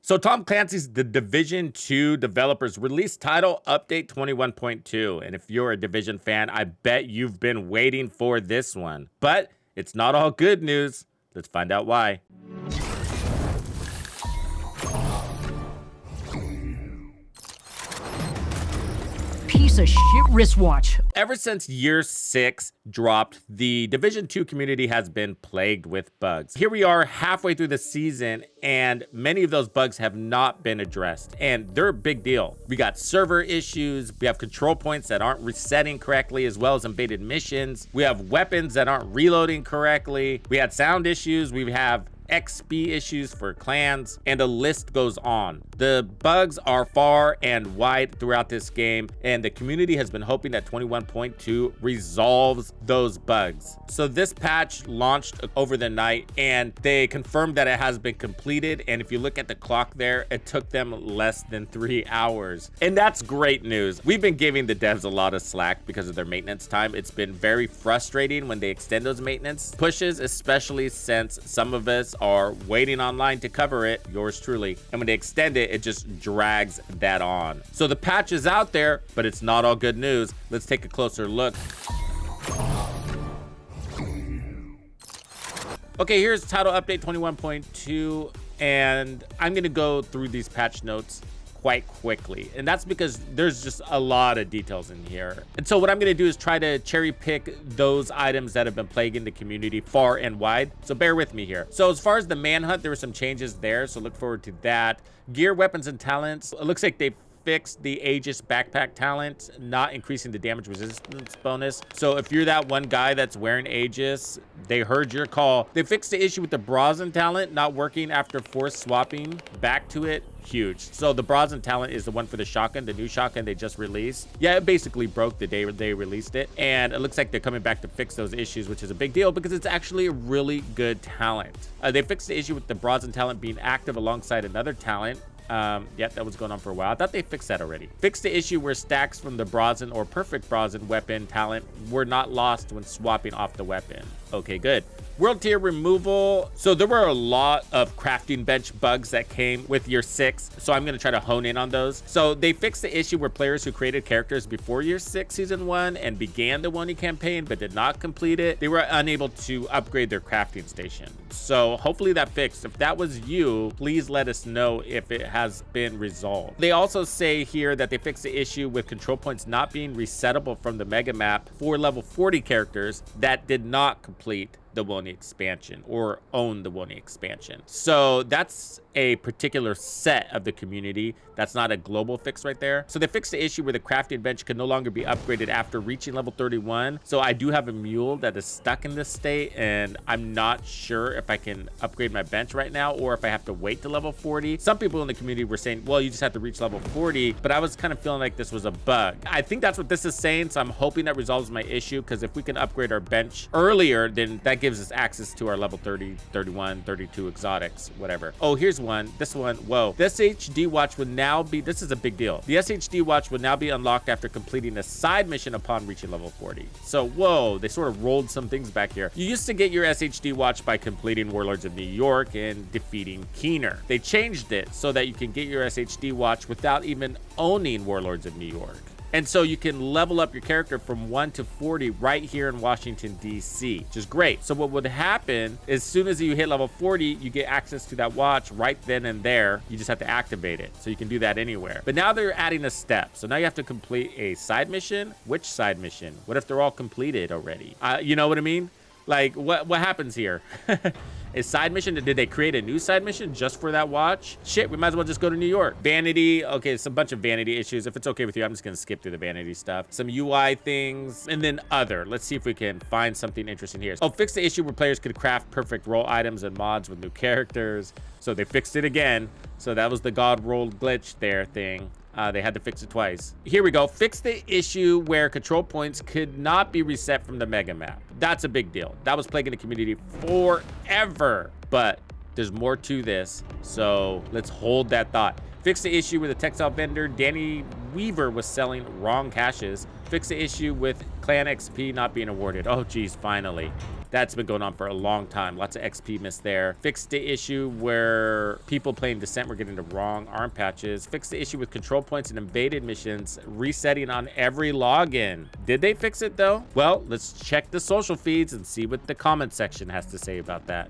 So Tom Clancy's The Division 2 developers released title update 21.2. And if you're a Division fan, I bet you've been waiting for this one. But it's not all good news. Let's find out why. Piece of shit wristwatch. Ever since year 6 dropped, the Division 2 community has been plagued with bugs. Here we are halfway through the season, and many of those bugs have not been addressed, and they're a big deal. We got server issues, we have control points that aren't resetting correctly, as well as invaded missions. We have weapons that aren't reloading correctly. We had sound issues, we have XP issues for clans, and the list goes on. The bugs are far and wide throughout this game, and the community has been hoping that 21.2 resolves those bugs. So this patch launched over the night, and they confirmed that it has been completed, and if you look at the clock there, it took them less than 3 hours. And that's great news. We've been giving the devs a lot of slack because of their maintenance time. It's been very frustrating when they extend those maintenance pushes, especially since some of us are waiting online to cover it, yours truly, and when they extend it, it just drags that on. So the patch is out there, but it's not all good news. Let's take a closer look. Okay, here's title update 21.2, and I'm gonna go through these patch notes quite quickly, and that's because there's just a lot of details in here. And so what I'm going to do is try to cherry pick those items that have been plaguing the community far and wide, so bear with me here. So as far as the manhunt, there were some changes there, so look forward to that. Gear, weapons, and talents, it looks like they fixed the Aegis backpack talent, not increasing the damage resistance bonus. So if you're that one guy that's wearing Aegis, they heard your call. They fixed the issue with the Brazen talent not working after force swapping back to it. Huge. So the Brazen talent is the one for the shotgun, the new shotgun they just released. Yeah, it basically broke the day they released it, and it looks like they're coming back to fix those issues, which is a big deal because it's actually a really good talent. They fixed the issue with the Brazen talent being active alongside another talent. Yeah, that was going on for a while. I thought they fixed that already. Fixed the issue where stacks from the Brazen or perfect Brazen weapon talent were not lost when swapping off the weapon. Okay, good. World tier removal. So there were a lot of crafting bench bugs that came with year 6. So I'm going to try to hone in on those. So they fixed the issue where players who created characters before year 6 season 1 and began the Woni campaign but did not complete it, they were unable to upgrade their crafting station. So hopefully that fixed. If that was you, please let us know if it has been resolved. They also say here that they fixed the issue with control points not being resettable from the mega map for level 40 characters that did not complete the Woni expansion or own the Woni expansion. So that's a particular set of the community. That's not a global fix right there. So they fixed the issue where the crafting bench can no longer be upgraded after reaching level 31. So I do have a mule that is stuck in this state, and I'm not sure if I can upgrade my bench right now or if I have to wait to level 40. Some people in the community were saying, well, you just have to reach level 40, but I was kind of feeling like this was a bug. I think that's what this is saying, so I'm hoping that resolves my issue, because if we can upgrade our bench earlier, then that gives us access to our level 30, 31, 32 exotics, whatever. Oh, here's one. This one, whoa. The SHD watch would now be, this is a big deal. The SHD watch would now be unlocked after completing a side mission upon reaching level 40. So, whoa, they sort of rolled some things back here. You used to get your SHD watch by completing Warlords of New York and defeating Keener. They changed it so that you can get your SHD watch without even owning Warlords of New York. And so you can level up your character from 1 to 40 right here in Washington, D.C., which is great. So what would happen, as soon as you hit level 40, you get access to that watch right then and there. You just have to activate it. So you can do that anywhere. But now they're adding a step. So now you have to complete a side mission. Which side mission? What if they're all completed already? You know what I mean? Like, what happens here? A side mission? Did they create a new side mission just for that watch? Shit, we might as well just go to New York. Vanity. Okay, it's a bunch of vanity issues. If it's okay with you, I'm just gonna skip through the vanity stuff. Some UI things, and then other. Let's see if we can find something interesting here. Oh, fix the issue where players could craft perfect role items and mods with new characters. So they fixed it again. So that was the God rolled glitch there thing. They had to fix it twice. Here we go. Fix the issue where control points could not be reset from the mega map. That's a big deal. That was plaguing the community forever, but there's more to this. So let's hold that thought. Fix the issue with the textile vendor Danny Weaver was selling wrong caches. Fix the issue with clan XP not being awarded. Oh, geez, finally. That's been going on for a long time. Lots of XP missed there. Fix the issue where people playing Descent were getting the wrong arm patches. Fix the issue with control points and invaded missions resetting on every login. Did they fix it though? Well, let's check the social feeds and see what the comment section has to say about that.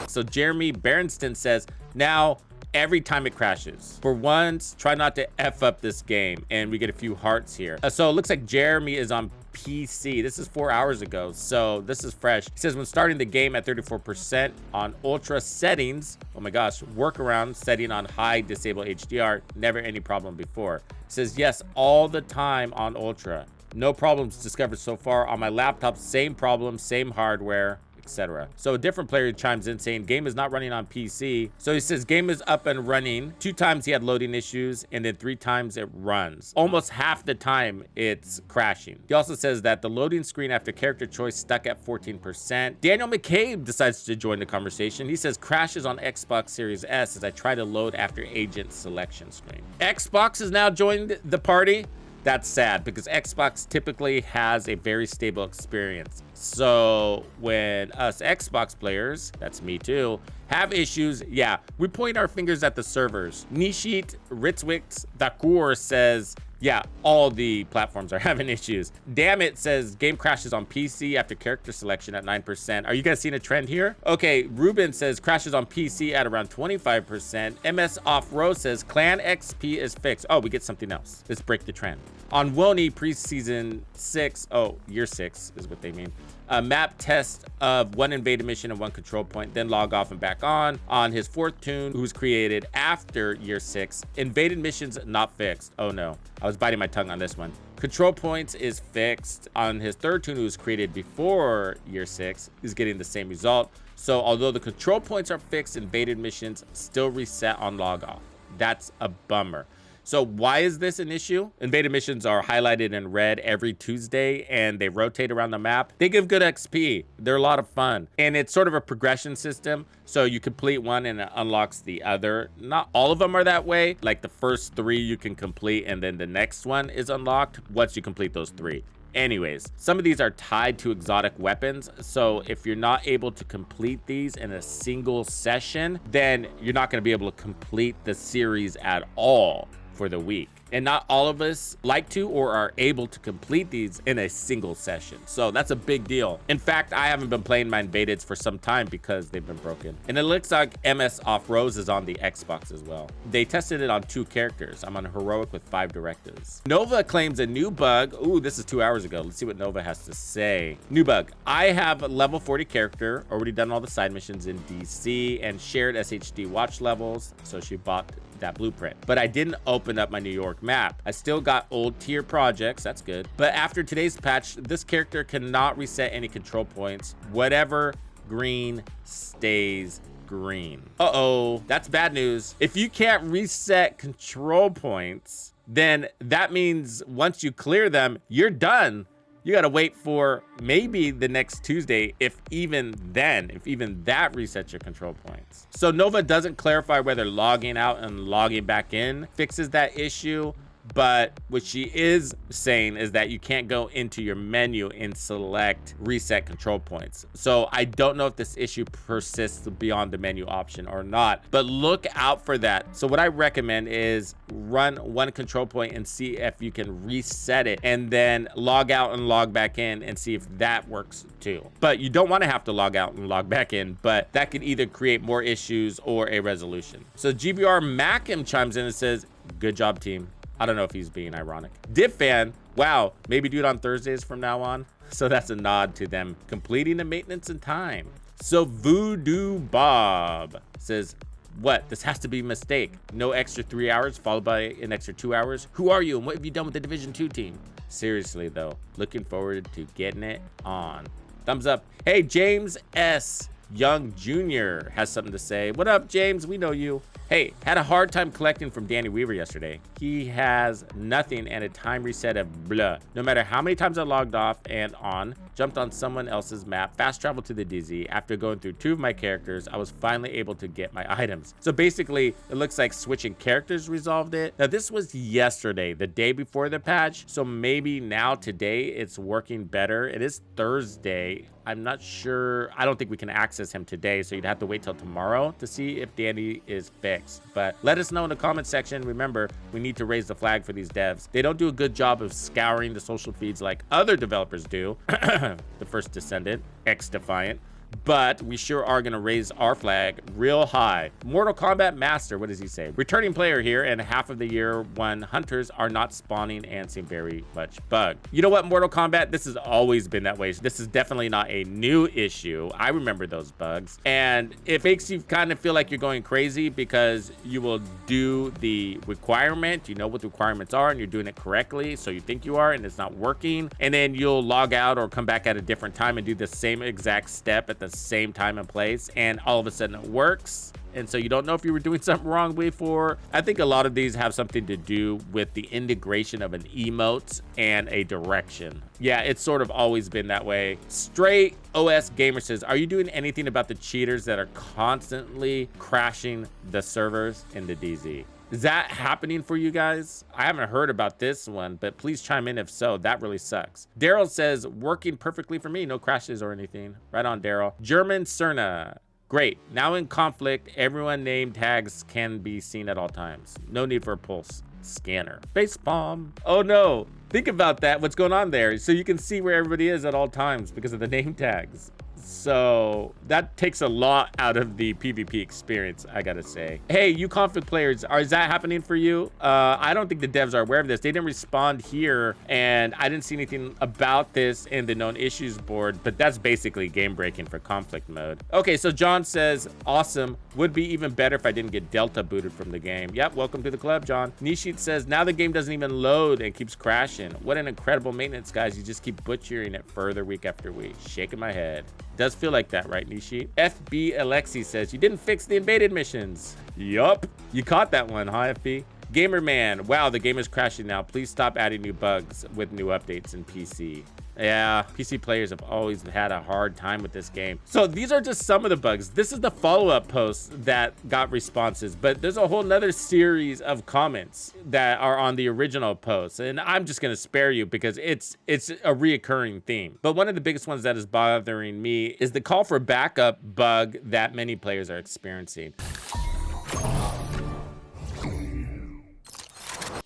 So Jeremy Berenston says, now every time it crashes. For once, try not to F up this game. And we get a few hearts here. So it looks like Jeremy is on PC. This is 4 hours ago, so this is fresh. He says, when starting the game at 34% on ultra settings, oh my gosh, workaround setting on high disable HDR, never any problem before. He says, yes, all the time on ultra. No problems discovered so far. On my laptop, same problem, same hardware, etc. So a different player chimes in saying game is not running on PC. So he says game is up and running. 2 times he had loading issues, and then 3 times it runs. Almost half the time it's crashing. He also says that the loading screen after character choice stuck at 14%. Daniel McCabe decides to join the conversation. He says crashes on Xbox Series S as I try to load after agent selection screen. Xbox has now joined the party. That's sad because Xbox typically has a very stable experience. So when us Xbox players, that's me too, have issues, yeah, we point our fingers at the servers. Nishit Ritzwix Dakur says, yeah, all the platforms are having issues. Damn it says game crashes on PC after character selection at 9%. Are you guys seeing a trend here? Okay, Ruben says crashes on PC at around 25%. MS Off-Row says clan XP is fixed. Oh, we get something else. Let's break the trend. On Woni preseason 6, oh, year 6 is what they mean. A map test of 1 invaded mission and 1 control point, then log off and back on. On his 4th tune, who's created after year 6, invaded missions not fixed. Oh no, I was biting my tongue on this one. Control points is fixed. On his 3rd tune, who was created before year 6, is getting the same result. So although the control points are fixed, invaded missions still reset on log off. That's a bummer. So why is this an issue? Invaded missions are highlighted in red every Tuesday and they rotate around the map. They give good XP. They're a lot of fun. And it's sort of a progression system. So you complete one and it unlocks the other. Not all of them are that way. Like the first 3 you can complete and then the next one is unlocked once you complete those 3. Anyways, some of these are tied to exotic weapons. So if you're not able to complete these in a single session, then you're not going to be able to complete the series at all for the week. And not all of us like to or are able to complete these in a single session. So that's a big deal. In fact, I haven't been playing my invadeds for some time because they've been broken. And it looks like MS Off-Rose is on the Xbox as well. They tested it on 2 characters. I'm on heroic with 5 directives. Nova claims a new bug. Ooh, this is 2 hours ago. Let's see what Nova has to say. New bug. I have a level 40 character, already done all the side missions in DC and shared SHD watch levels. So she bought that blueprint, but I didn't open up my New York map. I still got old tier projects, that's good. But after today's patch, this character cannot reset any control points. Whatever green stays green. Uh-oh, that's bad news. If you can't reset control points, then that means once you clear them, you're done. You gotta wait for maybe the next Tuesday, if even then, if even that resets your control points. So Nova doesn't clarify whether logging out and logging back in fixes that issue, but what she is saying is that you can't go into your menu and select reset control points. So I don't know if this issue persists beyond the menu option or not, but look out for that. So what I recommend is run 1 control point and see if you can reset it, and then log out and log back in and see if that works too. But you don't want to have to log out and log back in, but that could either create more issues or a resolution. So GBR Macam chimes in and says, good job team. I don't know if he's being ironic. Div fan, wow, maybe do it on Thursdays from now on. So that's a nod to them completing the maintenance in time. So Voodoo Bob says, what? This has to be a mistake. No extra 3 hours followed by an extra 2 hours. Who are you and what have you done with the Division 2 team? Seriously though, looking forward to getting it on. Thumbs up. Hey, James S. Young Jr. has something to say. What up, James? We know you. Hey, had a hard time collecting from Danny Weaver yesterday. He has nothing and a time reset of blah. No matter how many times I logged off and on, jumped on someone else's map, fast traveled to the DZ. After going through 2 of my characters, I was finally able to get my items. So basically, it looks like switching characters resolved it. Now, this was yesterday, the day before the patch. So maybe now today it's working better. It is Thursday. I'm not sure. I don't think we can access him today, so you'd have to wait till tomorrow to see if Danny is fixed. But let us know in the comment section. Remember, we need to raise the flag for these devs. They don't do a good job of scouring the social feeds like other developers do. The first Descendant, X-Defiant. But we sure are going to raise our flag real high. Mortal Kombat Master, what does he say? Returning player here, and half of the year 1 hunters are not spawning and seem very much bugged. You know what, Mortal Kombat? This has always been that way. This is definitely not a new issue. I remember those bugs. And it makes you kind of feel like you're going crazy because you will do the requirement. You know what the requirements are and you're doing it correctly. So you think you are and it's not working. And then you'll log out or come back at a different time and do the same exact step at the same time and place, and all of a sudden it works, and so you don't know if you were doing something wrong before. I think a lot of these have something to do with the integration of an emote and a direction. Yeah, it's sort of always been that way. Stray OS Gamer says, are you doing anything about the cheaters that are constantly crashing the servers in the DZ? Is that happening for you guys? I haven't heard about this one, but please chime in if so. That really sucks. Daryl says, working perfectly for me. No crashes or anything. Right on, Daryl. German Cerna. Great. Now in conflict, everyone name tags can be seen at all times. No need for a pulse scanner. Facepalm. Oh no. Think about that. What's going on there? So you can see where everybody is at all times because of the name tags. So that takes a lot out of the PvP experience, I gotta say. Hey, you conflict players, is that happening for you? I don't think the devs are aware of this. They didn't respond here, and I didn't see anything about this in the known issues board, but that's basically game breaking for conflict mode. Okay, so John says, awesome. Would be even better if I didn't get Delta booted from the game. Yep, welcome to the club, John. Nishit says, now the game doesn't even load and keeps crashing. What an incredible maintenance, guys. You just keep butchering it further week after week. Shaking my head. Does feel like that, right, Nishi? FB Alexi says, you didn't fix the invaded missions. Yup. You caught that one, huh, FB? Gamerman, wow, the game is crashing now. Please stop adding new bugs with new updates in PC. Yeah, PC players have always had a hard time with this game. So these are just some of the bugs. This is the follow-up post that got responses, but there's a whole nother series of comments that are on the original post. And I'm just gonna spare you because it's a reoccurring theme. But one of the biggest ones that is bothering me is the call for backup bug that many players are experiencing.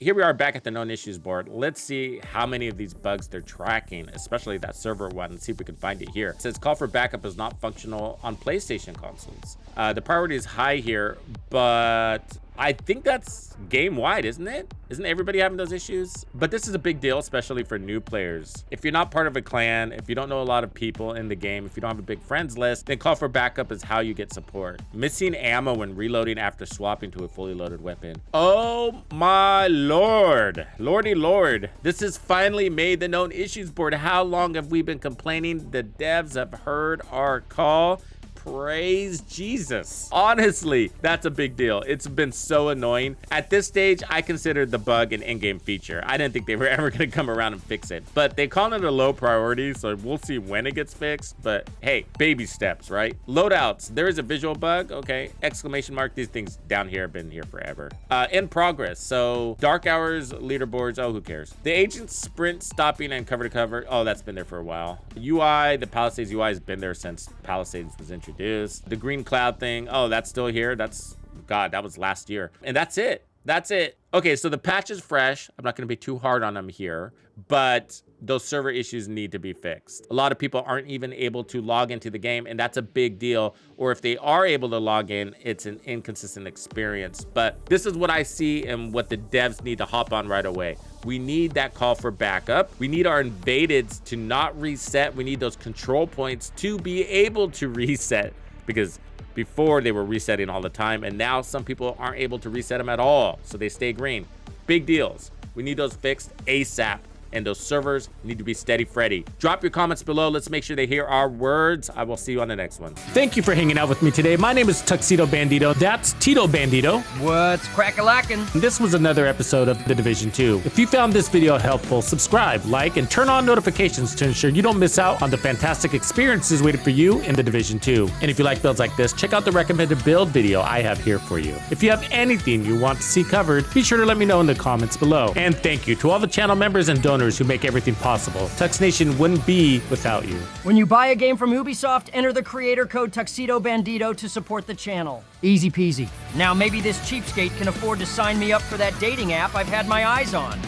Here we are back at the known issues board. Let's see how many of these bugs they're tracking, especially that server one. Let's see if we can find it here. It says call for backup is not functional on PlayStation consoles. The priority is high here, but I think that's game-wide, isn't it? Isn't everybody having those issues? But this is a big deal, especially for new players. If you're not part of a clan, if you don't know a lot of people in the game, if you don't have a big friends list, then call for backup is how you get support. Missing ammo when reloading after swapping to a fully loaded weapon. Oh my lord. Lordy lord. This has finally made the known issues board. How long have we been complaining? The devs have heard our call. Praise Jesus. Honestly, that's a big deal. It's been so annoying. At this stage, I considered the bug an in-game feature. I didn't think they were ever going to come around and fix it, but they call it a low priority, so we'll see when it gets fixed. But hey, baby steps, right? Loadouts. There is a visual bug. Okay. Exclamation mark. These things down here have been here forever. In progress. So dark hours, leaderboards. Oh, who cares? The agent sprint stopping and cover to cover. Oh, that's been there for a while. UI, the Palisades UI has been there since Palisades was introduced. The green cloud thing, oh, that's still here. That's, God, that was last year. And that's it. That's it. Okay, so the patch is fresh. I'm not going to be too hard on them here, but those server issues need to be fixed. A lot of people aren't even able to log into the game, and that's a big deal. Or if they are able to log in, it's an inconsistent experience. But this is what I see and what the devs need to hop on right away. We need that call for backup. We need our invadeds to not reset. We need those control points to be able to reset, because before they were resetting all the time, and now some people aren't able to reset them at all, so they stay green. Big deals. We need those fixed ASAP. and those servers need to be steady Freddy. Drop your comments below. Let's make sure they hear our words. I will see you on the next one. Thank you for hanging out with me today. My name is Tuxedo Bandido. That's Tito Bandido. What's crack-a-lackin'? This was another episode of The Division 2. If you found this video helpful, subscribe, like, and turn on notifications to ensure you don't miss out on the fantastic experiences waiting for you in The Division 2. And if you like builds like this, check out the recommended build video I have here for you. If you have anything you want to see covered, be sure to let me know in the comments below. And thank you to all the channel members and donors who make everything possible. Tux Nation wouldn't be without you. When you buy a game from Ubisoft, enter the creator code Tuxedo Bandido to support the channel. Easy peasy. Now maybe this cheapskate can afford to sign me up for that dating app I've had my eyes on.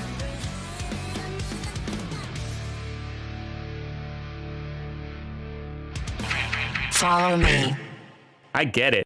Follow me. I get it.